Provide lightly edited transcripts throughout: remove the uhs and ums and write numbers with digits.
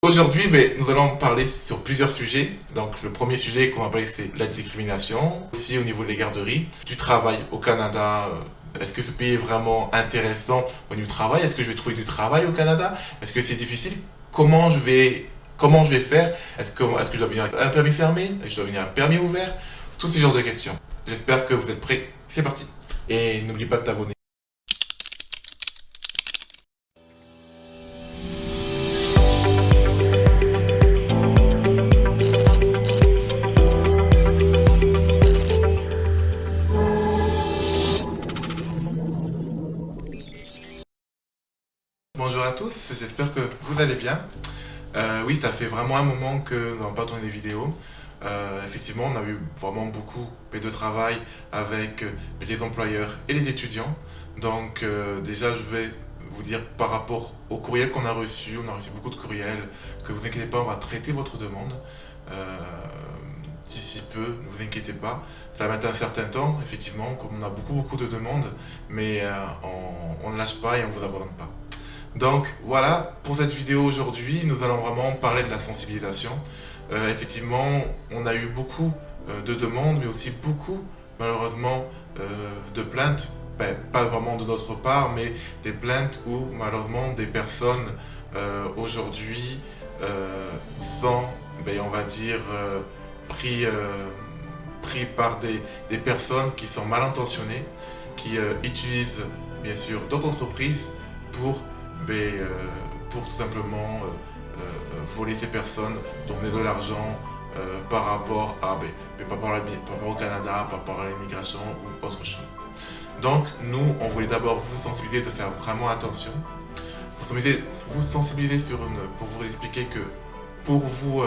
Aujourd'hui, nous allons parler sur plusieurs sujets. Donc, le premier sujet qu'on va parler, c'est la discrimination, aussi au niveau des garderies, du travail au Canada. Est-ce que ce pays est vraiment intéressant au niveau du travail? Est-ce que je vais trouver du travail au Canada? Est-ce que c'est difficile? Comment je vais faire? Est-ce que je dois venir avec un permis fermé? Est-ce que je dois venir avec un permis ouvert? Tous ces genres de questions. J'espère que vous êtes prêts. C'est parti. Et n'oublie pas de t'abonner. Bonjour à tous, j'espère que vous allez bien. Oui, ça fait vraiment un moment que nous n'avons pas tourné des vidéos. Effectivement, on a eu vraiment beaucoup de travail avec les employeurs et les étudiants. Donc déjà, je vais vous dire par rapport au courriel qu'on a reçu, on a reçu beaucoup de courriels, que vous inquiétez pas, on va traiter votre demande. D'ici peu, ne vous inquiétez pas. Ça va mettre un certain temps, effectivement, comme on a beaucoup de demandes, mais on ne lâche pas et on ne vous abandonne pas. Donc voilà, pour cette vidéo aujourd'hui, nous allons vraiment parler de la sensibilisation. Effectivement, on a eu beaucoup de demandes, mais aussi beaucoup, malheureusement, de plaintes. Pas vraiment de notre part, mais des plaintes où, malheureusement, des personnes aujourd'hui sont, on va dire, pris par des personnes qui sont mal intentionnées, qui utilisent, bien sûr, d'autres entreprises pour tout simplement voler ces personnes, donner de l'argent par rapport au Canada, par rapport à l'immigration ou autre chose. Donc nous, on voulait d'abord vous sensibiliser de faire vraiment attention, vous sensibiliser pour vous expliquer que pour vous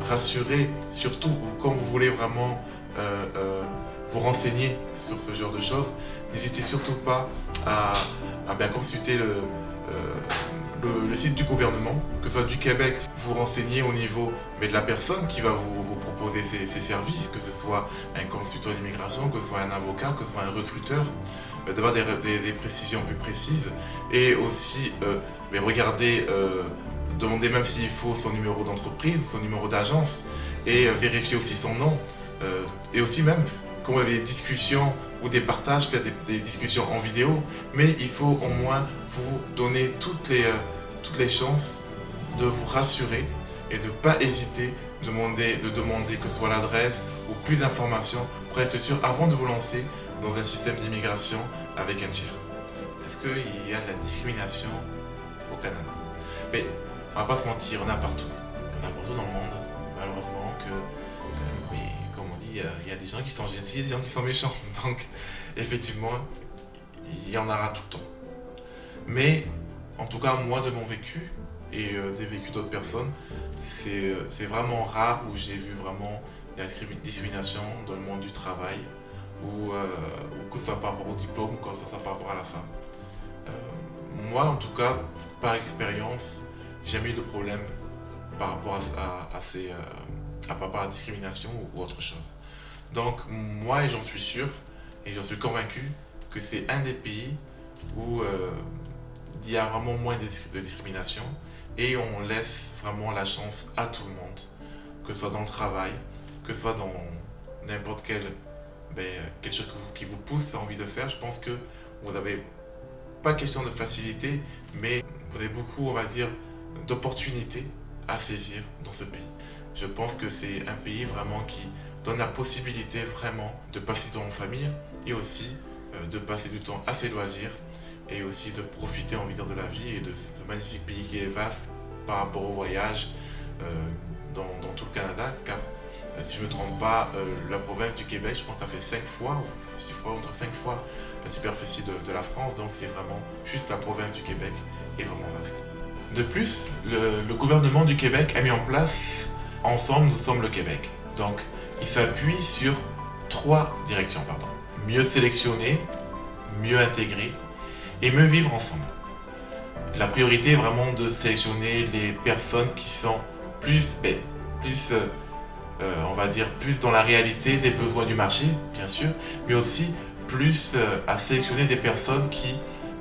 rassurer, surtout ou quand vous voulez vraiment vous renseigner sur ce genre de choses, n'hésitez surtout pas à consulter le site du gouvernement, que ce soit du Québec, vous renseigner au niveau de la personne qui va vous proposer ces services, que ce soit un consultant d'immigration, que ce soit un avocat, que ce soit un recruteur, d'avoir des précisions plus précises, et aussi regarder, demander même s'il faut son numéro d'entreprise, son numéro d'agence, et vérifier aussi son nom, et aussi même quand vous avez des discussions ou des partages, faire des discussions en vidéo, mais il faut au moins vous donner toutes les chances de vous rassurer et de ne pas hésiter de demander que ce soit l'adresse ou plus d'informations pour être sûr avant de vous lancer dans un système d'immigration avec un tiers. Est-ce qu'il y a de la discrimination au Canada? Mais on va pas se mentir, on a partout. On a partout dans le monde, malheureusement, comme on dit, il y a des gens qui sont gentils et des gens qui sont méchants. Donc, effectivement, il y en aura tout le temps. Mais, en tout cas, moi, de mon vécu, et des vécus d'autres personnes, c'est vraiment rare où j'ai vu vraiment la discrimination dans le monde du travail, ou que ce soit par rapport au diplôme, ou que ce soit par rapport à la femme. Moi, en tout cas, par expérience, j'ai jamais eu de problème par rapport par rapport à la discrimination ou autre chose. Donc moi, j'en suis sûr et j'en suis convaincu que c'est un des pays où il y a vraiment moins de discrimination et on laisse vraiment la chance à tout le monde, que ce soit dans le travail, que ce soit dans n'importe quelque chose qui vous pousse à envie de faire. Je pense que vous n'avez pas question de facilité, mais vous avez beaucoup, on va dire, d'opportunités à saisir dans ce pays. Je pense que c'est un pays vraiment qui donne la possibilité vraiment de passer du temps en famille et aussi de passer du temps à ses loisirs et aussi de profiter, on va dire, de la vie et de ce magnifique pays qui est vaste par rapport au voyage dans tout le Canada, car si je ne me trompe pas, la province du Québec, je pense que ça fait 5 fois ou 6 fois, entre 5 fois la superficie de la France, donc c'est vraiment juste la province du Québec est vraiment vaste. De plus, le gouvernement du Québec a mis en place Ensemble, nous sommes le Québec. Donc, il s'appuie sur 3 directions. Mieux sélectionner, mieux intégrer et mieux vivre ensemble. La priorité est vraiment de sélectionner les personnes qui sont on va dire, plus dans la réalité des besoins du marché, bien sûr, mais aussi plus à sélectionner des personnes qui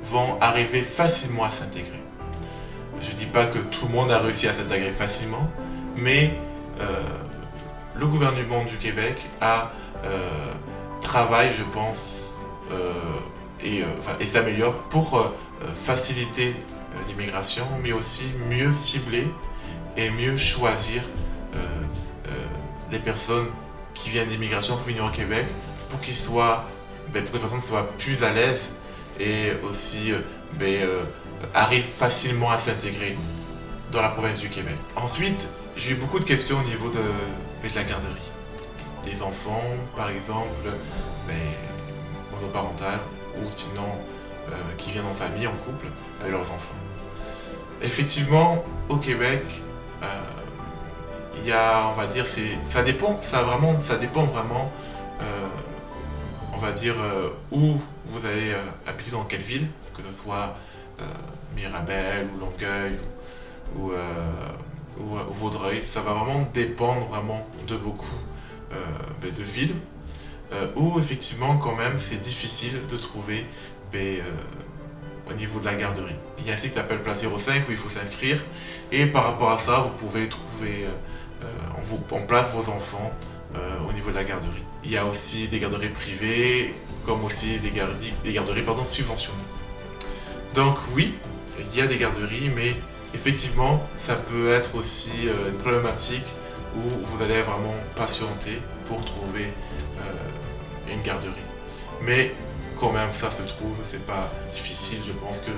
vont arriver facilement à s'intégrer. je dis pas que tout le monde a réussi à s'intégrer facilement, mais le gouvernement du Québec travaille, je pense, et s'améliore pour faciliter l'immigration, mais aussi mieux cibler et mieux choisir les personnes qui viennent d'immigration pour venir au Québec, pour qu'ils soient, pour que les personnes soient plus à l'aise et aussi arrivent facilement à s'intégrer dans la province du Québec. Ensuite, j'ai eu beaucoup de questions au niveau de la garderie. Des enfants, par exemple, monoparentales, ou sinon qui viennent en famille, en couple, avec leurs enfants. Effectivement, au Québec, il y a, on va dire, ça dépend vraiment, on va dire, où vous allez habiter, dans quelle ville, que ce soit Mirabel ou Longueuil ou Vaudreuil. Ça va vraiment dépendre vraiment de beaucoup de villes où effectivement quand même c'est difficile de trouver au niveau de la garderie. Il y a un site qui s'appelle Place 05 où il faut s'inscrire et par rapport à ça vous pouvez trouver, on place vos enfants au niveau de la garderie. Il y a aussi des garderies privées comme aussi des garderies subventionnées. Donc oui, il y a des garderies, mais effectivement ça peut être aussi une problématique où vous allez vraiment patienter pour trouver une garderie. Mais quand même ça se trouve, c'est pas difficile. Je pense que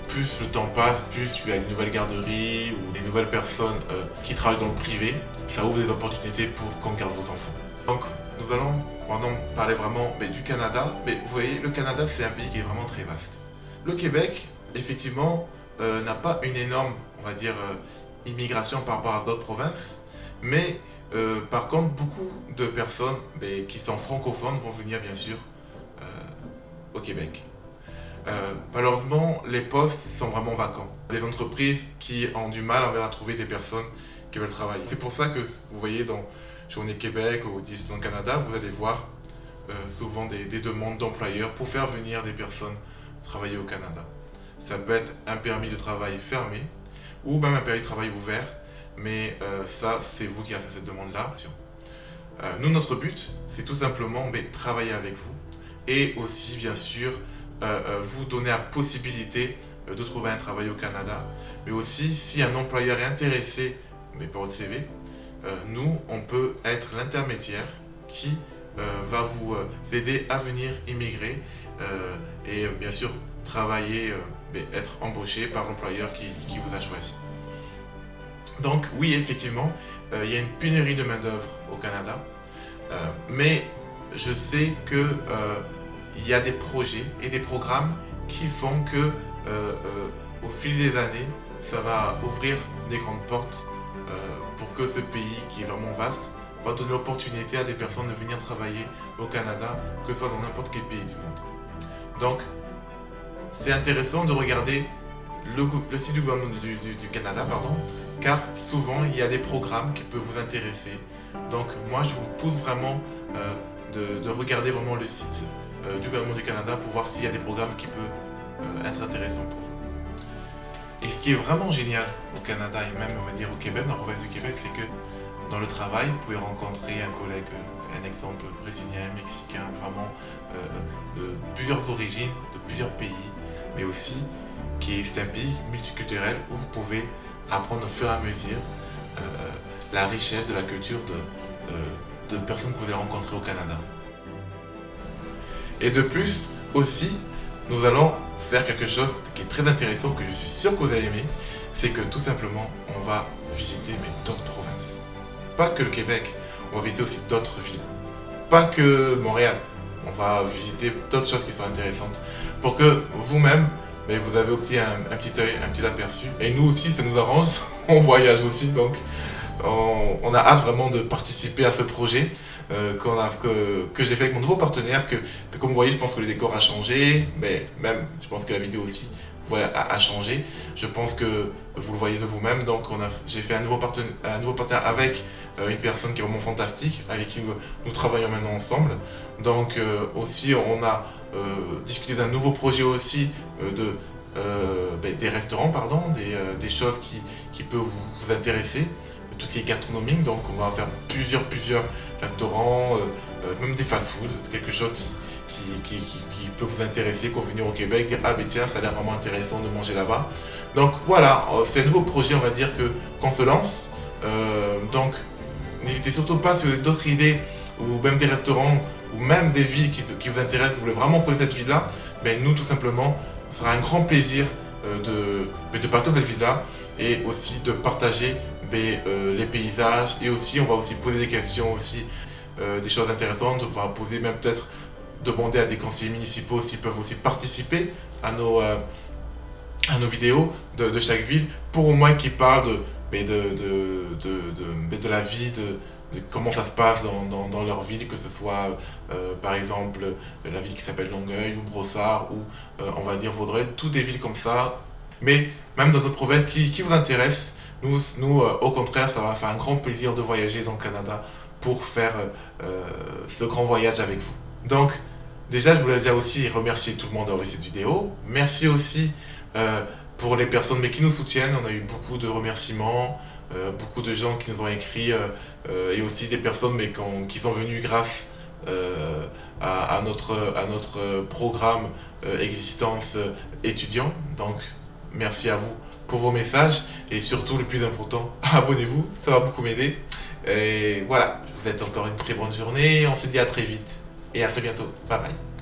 plus le temps passe, plus il y a une nouvelle garderie ou des nouvelles personnes qui travaillent dans le privé, ça ouvre des opportunités pour qu'on garde vos enfants. Donc nous allons maintenant parler vraiment du Canada. Mais vous voyez, le Canada c'est un pays qui est vraiment très vaste. Le Québec, effectivement, n'a pas une énorme, on va dire, immigration par rapport à d'autres provinces, mais par contre, beaucoup de personnes qui sont francophones vont venir bien sûr au Québec. Malheureusement, les postes sont vraiment vacants. Les entreprises qui ont du mal à trouver des personnes qui veulent travailler. C'est pour ça que vous voyez dans Journée Québec ou Distant Canada, vous allez voir souvent des demandes d'employeurs pour faire venir des personnes travailler au Canada. Ça peut être un permis de travail fermé ou même un permis de travail ouvert, mais ça, c'est vous qui avez fait cette demande-là. Nous, notre but, c'est tout simplement travailler avec vous et aussi, bien sûr, vous donner la possibilité de trouver un travail au Canada. Mais aussi, si un employeur est intéressé par votre CV, nous, on peut être l'intermédiaire qui va vous aider à venir immigrer et bien sûr travailler, être embauché par l'employeur qui vous a choisi. Donc oui, effectivement, il y a une pénurie de main-d'œuvre au Canada, mais je sais que il y a des projets et des programmes qui font que au fil des années, ça va ouvrir des grandes portes pour que ce pays qui est vraiment vaste va donner l'opportunité à des personnes de venir travailler au Canada, que ce soit dans n'importe quel pays du monde. Donc, c'est intéressant de regarder le site du gouvernement du Canada, car souvent il y a des programmes qui peuvent vous intéresser. Donc moi je vous pousse vraiment de regarder vraiment le site du gouvernement du Canada pour voir s'il y a des programmes qui peuvent être intéressants pour vous. Et ce qui est vraiment génial au Canada et même on va dire au Québec, dans la province du Québec, c'est que dans le travail, vous pouvez rencontrer un collègue, un exemple brésilien, mexicain, vraiment de plusieurs origines, de plusieurs pays, mais aussi c'est un pays multiculturel où vous pouvez apprendre au fur et à mesure la richesse de la culture de personnes que vous allez rencontrer au Canada. Et de plus, aussi, nous allons faire quelque chose qui est très intéressant, que je suis sûr que vous allez aimer, c'est que tout simplement, on va visiter d'autres provinces. Pas que le Québec, on va visiter aussi d'autres villes. Pas que Montréal, on va visiter d'autres choses qui sont intéressantes pour que vous-même, vous avez aussi un petit œil, un petit aperçu. Et nous aussi, ça nous arrange, on voyage aussi, donc on a hâte vraiment de participer à ce projet que j'ai fait avec mon nouveau partenaire, que comme vous voyez, je pense que le décor a changé, mais même, je pense que la vidéo aussi a changé. Je pense que vous le voyez de vous-même, donc j'ai fait un nouveau partenaire avec une personne qui est vraiment fantastique, avec qui nous travaillons maintenant ensemble. Donc aussi, on a discuté d'un nouveau projet aussi des restaurants, pardon, des choses qui peuvent vous intéresser, tout ce qui est gastronomique. Donc on va faire plusieurs restaurants, même des fast-food, quelque chose qui peut vous intéresser, quand vous venez au Québec, dire ah ben tiens, ça a l'air vraiment intéressant de manger là-bas. Donc voilà, c'est un nouveau projet, on va dire, qu'on se lance. Donc n'hésitez surtout pas si vous avez d'autres idées, ou même des restaurants, ou même des villes qui vous intéressent, vous voulez vraiment connaître cette ville-là, ben nous tout simplement, ce sera un grand plaisir de partir dans cette ville-là, et aussi de partager les paysages, et aussi on va aussi poser des questions aussi, des choses intéressantes. On va poser même peut-être demander à des conseillers municipaux s'ils peuvent aussi participer à nos vidéos de chaque ville, pour au moins qu'ils parlent de la vie, de comment ça se passe dans leur ville, que ce soit par exemple la ville qui s'appelle Longueuil ou Brossard ou on va dire Vaudreuil, toutes des villes comme ça, mais même dans notre province qui vous intéresse. Nous au contraire, ça va faire un grand plaisir de voyager dans le Canada pour faire ce grand voyage avec vous. Donc déjà, je voulais déjà aussi remercier tout le monde d'avoir vu cette vidéo. Merci aussi pour les personnes qui nous soutiennent. On a eu beaucoup de remerciements, beaucoup de gens qui nous ont écrit, et aussi des personnes qui sont venues grâce à notre programme Existence étudiant. Donc merci à vous pour vos messages, et surtout le plus important, abonnez-vous, ça va beaucoup m'aider. Et voilà, je vous souhaite encore une très bonne journée, on se dit à très vite et à très bientôt. Bye bye.